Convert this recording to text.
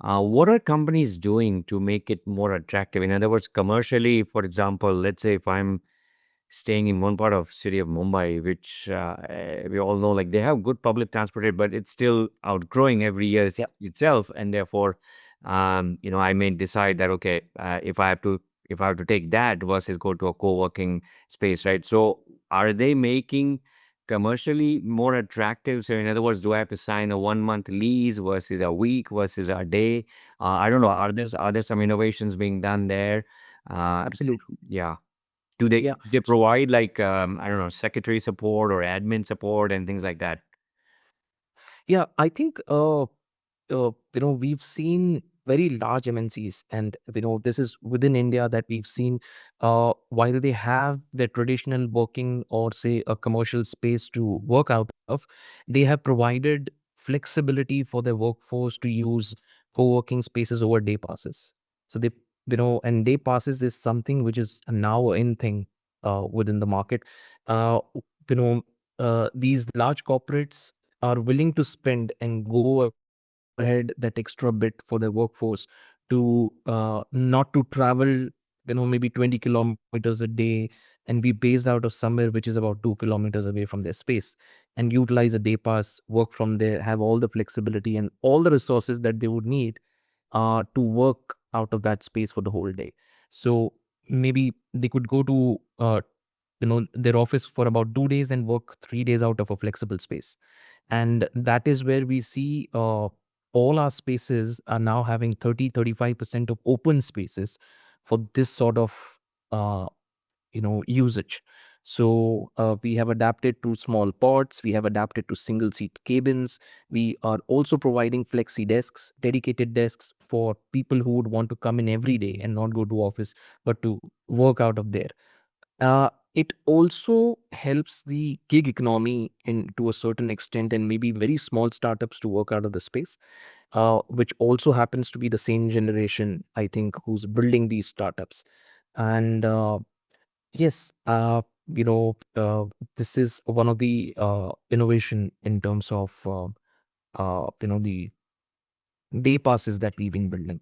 What are companies doing to make it more attractive? In other words, commercially, for example, let's say if I'm staying in one part of city of Mumbai, which we all know, like they have good public transport, but it's still outgrowing every year Yeah. itself, and therefore, I may decide that okay, if I have to take that versus go to a co-working space, right? So, are they making commercially more attractive? So, in other words, do I have to sign a 1 month lease versus a week versus a day? I don't know. Are there some innovations being done there? Uh, Absolutely. yeah. Do they provide like I don't know, secretary support or admin support and things like that? Yeah, I think we've seen very large MNCs, and this is within India that we've seen. While they have their traditional working or say a commercial space to work out of, they have provided flexibility for their workforce to use co-working spaces over day passes. So and day passes is something which is now in thing within the market. Uh, you know, these large corporates are willing to spend and go ahead that extra bit for their workforce to not to travel, maybe 20 kilometers a day and be based out of somewhere which is about 2 kilometers away from their space, and utilize a day pass, work from there, have all the flexibility and all the resources that they would need to work out of that space for the whole day. So maybe they could go to their office for about 2 days and work 3 days out of a flexible space. And that is where we see all our spaces are now having 30-35% of open spaces for this sort of uh, usage. So we have adapted to small pods, we have adapted to single seat cabins. We are also providing flexi desks, dedicated desks for people who would want to come in every day and not go to office but to work out of there. It also helps the gig economy in to a certain extent, and maybe very small startups to work out of the space, which also happens to be the same generation, I think, who's building these startups. And yes, this is one of the innovation in terms of the day passes that we've been building.